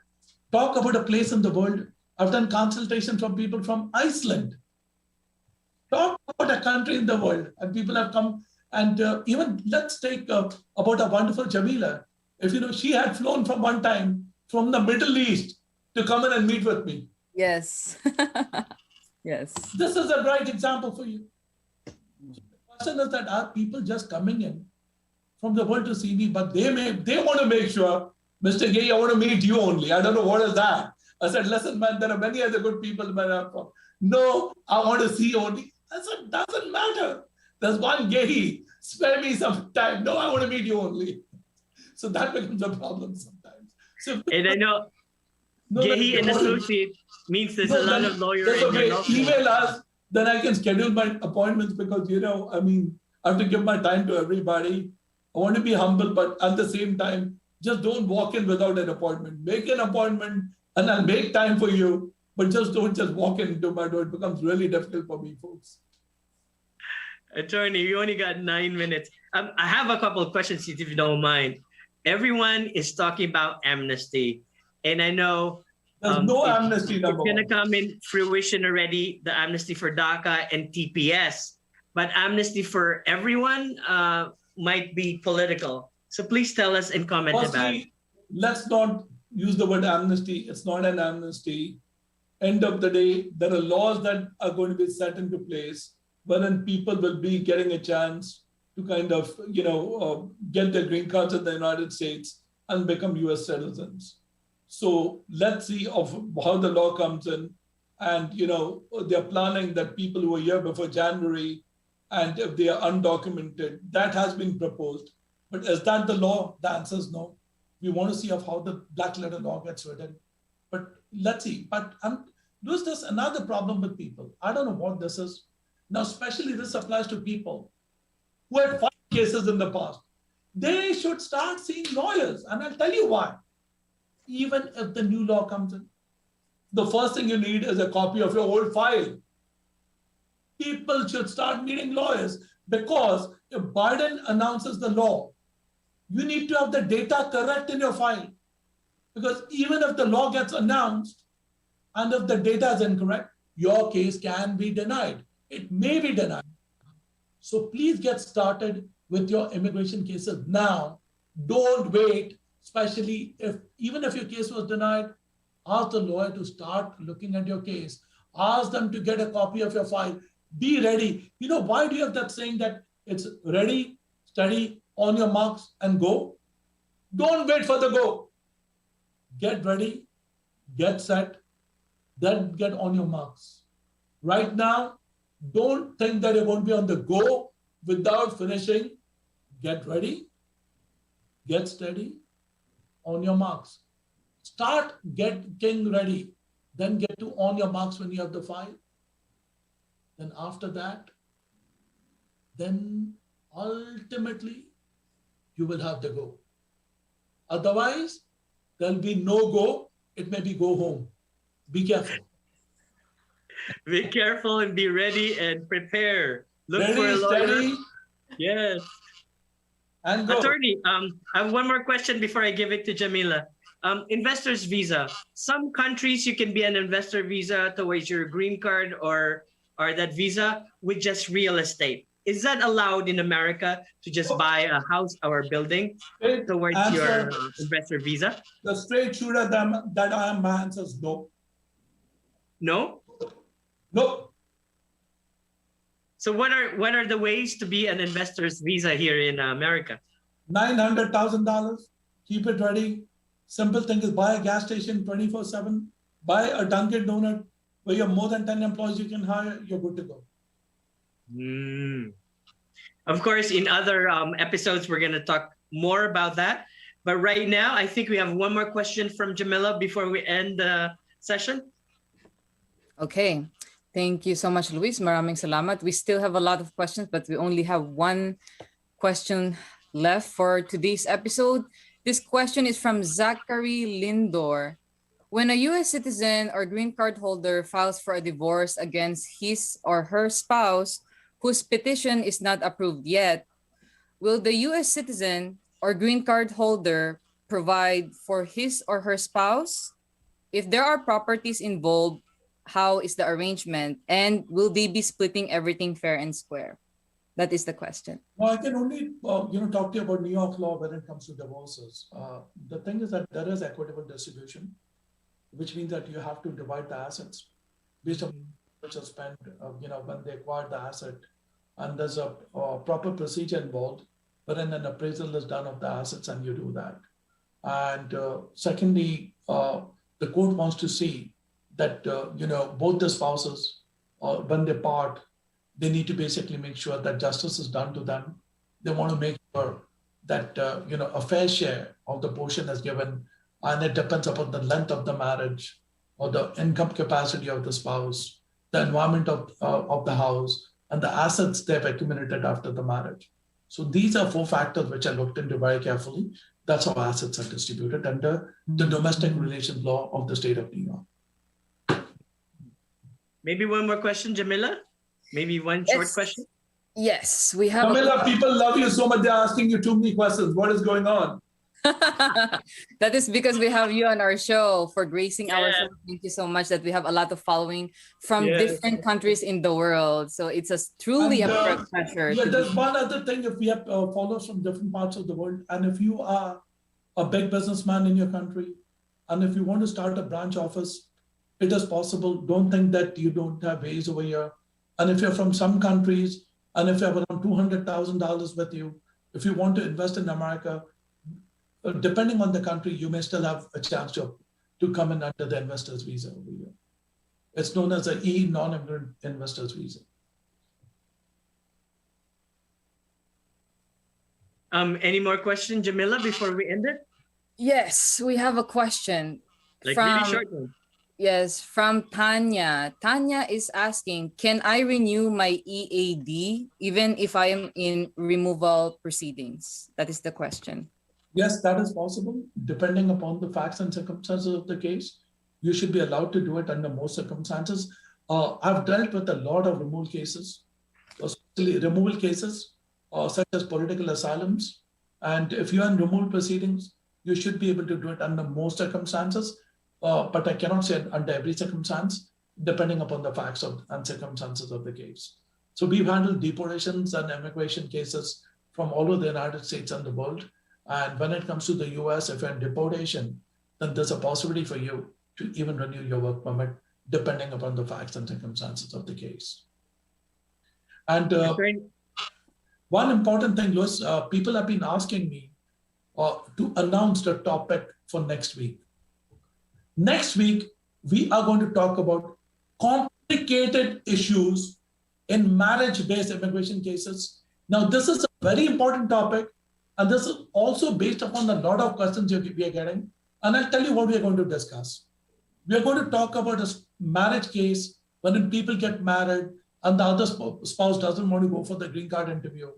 Talk about a place in the world. I've done consultations from people from Iceland. Talk about a country in the world. And people have come. And even let's take about a wonderful Jameelah. If she had flown from one time from the Middle East to come in and meet with me. Yes. Yes. This is a bright example for you. So the question is that are people just coming in from the world to see me, but they want to make sure, Mr. Gehi, I want to meet you only. I don't know what is that. I said, listen, man, there are many other good people. No, I want to see only. I said, doesn't matter. There's one Gehi. Spare me some time. No, I want to meet you only. So that becomes a problem sometimes. So, and I know Gehi and Associate means there's a lot of lawyers. Okay. Email us, then I can schedule my appointments because, I have to give my time to everybody. I want to be humble, but at the same time, just don't walk in without an appointment. Make an appointment and I'll make time for you, but don't just walk into my door. It becomes really difficult for me, folks. Attorney, you only got 9 minutes. I have a couple of questions, if you don't mind. Everyone is talking about amnesty. And I know there's no amnesty. It's going to come in fruition already, the amnesty for DACA and TPS. But amnesty for everyone might be political. So please tell us and comment about it. Let's not use the word amnesty. It's not an amnesty. End of the day, there are laws that are going to be set into place wherein people will be getting a chance to kind of, get their green cards in the United States and become US citizens. So let's see of how the law comes in. And, they're planning that people who are here before January, and if they are undocumented, that has been proposed. But is that the law? The answer is no. We want to see of how the black letter law gets written. But let's see. But there's another problem with people. I don't know what this is. Now, especially this applies to people who had filed cases in the past. They should start seeing lawyers. And I'll tell you why. Even if the new law comes in, the first thing you need is a copy of your old file. People should start meeting lawyers, because if Biden announces the law, you need to have the data correct in your file. Because even if the law gets announced and if the data is incorrect, your case can be denied. It may be denied. So please get started with your immigration cases now. Don't wait, especially even if your case was denied. Ask the lawyer to start looking at your case. Ask them to get a copy of your file. Be ready. Why do you have that saying that it's ready, steady, on your marks, and go? Don't wait for the go. Get ready, get set, then get on your marks. Right now, don't think that you're going to be on the go without finishing. Get ready, get steady, on your marks. Start getting ready, then get to on your marks when you have the file. Then after that, then ultimately you will have the go. Otherwise, there'll be no go. It may be go home. Be careful. Be careful and be ready and prepare. Look Ready, for a lawyer. steady, Yes. and go. Attorney, I have one more question before I give it to Jameelah. Investor's visa. Some countries you can be an investor visa towards your green card or that visa with just real estate. Is that allowed in America to just buy a house or a building towards your investor visa? The straight shooter that I am, my answer is no. No? No. So what are the ways to be an investor's visa here in America? $900,000. Keep it ready. Simple thing is buy a gas station 24/7. Buy a Dunkin' Donut where you have more than 10 employees you can hire. You're good to go. Of course, in other episodes, we're going to talk more about that. But right now, I think we have one more question from Jameelah before we end the session. Okay. Thank you so much, Luis. Maraming salamat. We still have a lot of questions, but we only have one question left for today's episode. This question is from Zachary Lindor. When a U.S. citizen or green card holder files for a divorce against his or her spouse whose petition is not approved yet, will the U.S. citizen or green card holder provide for his or her spouse? If there are properties involved, how is the arrangement? And will they be splitting everything fair and square? That is the question. Well, I can only talk to you about New York law when it comes to divorces. The thing is that there is equitable distribution, which means that you have to divide the assets based on which are spent, when they acquire the asset. And there's a proper procedure involved, wherein an appraisal is done of the assets and you do that. And secondly, the court wants to see that, both the spouses, when they part, they need to basically make sure that justice is done to them. They want to make sure that, a fair share of the portion is given, and it depends upon the length of the marriage or the income capacity of the spouse, the environment of the house, and the assets they've accumulated after the marriage. So these are 4 factors which are looked into very carefully. That's how assets are distributed under the domestic relations law of the state of New York. Maybe one more question, Jameelah? Maybe one short question? Yes, we have. Jameelah, people love you so much. They're asking you too many questions. What is going on? That is because we have you on our show for gracing our show. Thank you so much that we have a lot of following from different countries in the world. So it's truly a pleasure. Yeah, there's one other thing. If we have followers from different parts of the world, and if you are a big businessman in your country, And if you want to start a branch office, it is possible. Don't think that you don't have ways over here. And if you're from some countries, and if you have around $200,000 with you, if you want to invest in America, depending on the country, you may still have a chance to come in under the investor's visa over here. It's known as the non-immigrant investor's visa. Any more questions, Jameelah, before we end it? Yes, we have a question. Like really short one. Yes, from Tanya. Tanya is asking, can I renew my EAD even if I am in removal proceedings? That is the question. Yes, that is possible. Depending upon the facts and circumstances of the case, you should be allowed to do it under most circumstances. I've dealt with a lot of removal cases, especially removal cases such as political asylums. And if you're in removal proceedings, you should be able to do it under most circumstances. But I cannot say under every circumstance, depending upon the facts and circumstances of the case. So we've handled deportations and immigration cases from all over the United States and the world. And when it comes to the US, if you're in deportation, then there's a possibility for you to even renew your work permit, depending upon the facts and circumstances of the case. And one important thing, Louis, people have been asking me to announce the topic for next week. Next week, we are going to talk about complicated issues in marriage-based immigration cases. Now, this is a very important topic, and this is also based upon a lot of questions we are getting. And I'll tell you what we are going to discuss. We are going to talk about a marriage case when people get married and the other spouse doesn't want to go for the green card interview.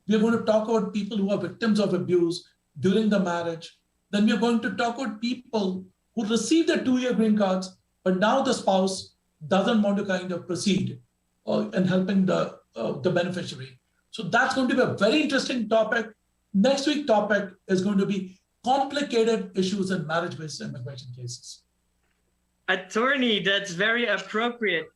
We are going to talk about people who are victims of abuse during the marriage. Then we are going to talk about people who received the 2-year green cards, but now the spouse doesn't want to kind of proceed in helping the beneficiary. So that's going to be a very interesting topic. Next week's topic is going to be complicated issues in marriage-based immigration cases. Attorney, that's very appropriate.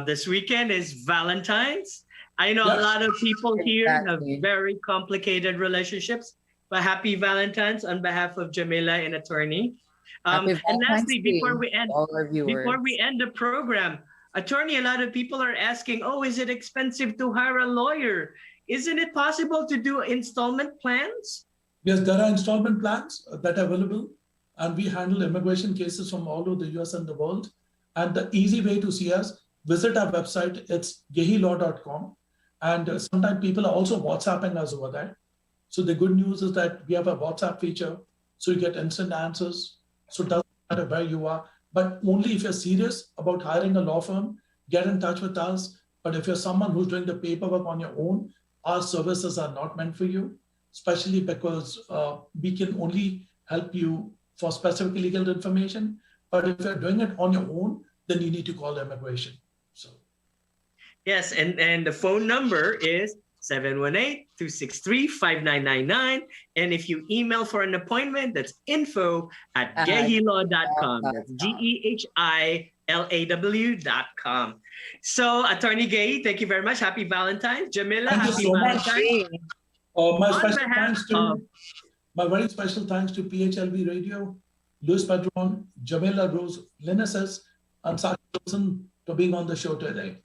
This weekend is Valentine's. I know a lot of people here have very complicated relationships, but happy Valentine's on behalf of Jameelah and Attorney. And lastly, before we end the program, Attorney, a lot of people are asking, oh, is it expensive to hire a lawyer? Isn't it possible to do installment plans? Yes, there are installment plans that are available, and we handle immigration cases from all over the US and the world. And the easy way to see us, visit our website. It's gehilaw.com. And sometimes people are also WhatsApping us over there. So the good news is that we have a WhatsApp feature, so you get instant answers. So it doesn't matter where you are, but only if you're serious about hiring a law firm, get in touch with us. But if you're someone who's doing the paperwork on your own, our services are not meant for you, especially because we can only help you for specific legal information. But if you're doing it on your own, then you need to call immigration. So, yes, and the phone number is 718-263-5999. And if you email for an appointment, that's info@gehilaw.com. That's GEHILAW.com. So, Attorney Gehi, thank you very much. Happy Valentine's. Jameelah, happy Valentine's. My very special thanks to PHLV Radio, Louis Pedron, Jameelah Rose Lineses, and Sakshi Wilson for being on the show today.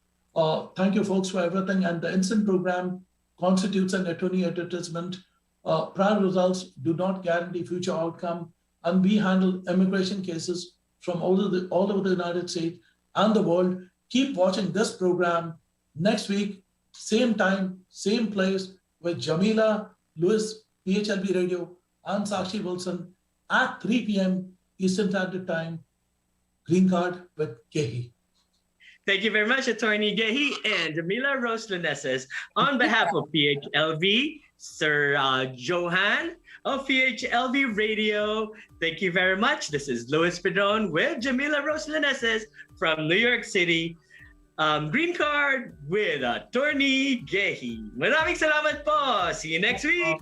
Thank you, folks, for everything. And the instant program constitutes an attorney advertisement. Prior results do not guarantee future outcome. And we handle immigration cases from all over the United States and the world. Keep watching this program next week, same time, same place, with Jameelah, Louis, PHLB Radio, and Sakshi Wilson at 3 p.m. Eastern Standard Time. Green Card with Gehi. Thank you very much, Attorney Gehi and Jameelah Rose Lineses. On behalf of PHLV, Sir Johan of PHLV Radio, thank you very much. This is Louis Pedron with Jameelah Rose Lineses from New York City. Green Card with Attorney Gehi. Maraming salamat po. See you next week.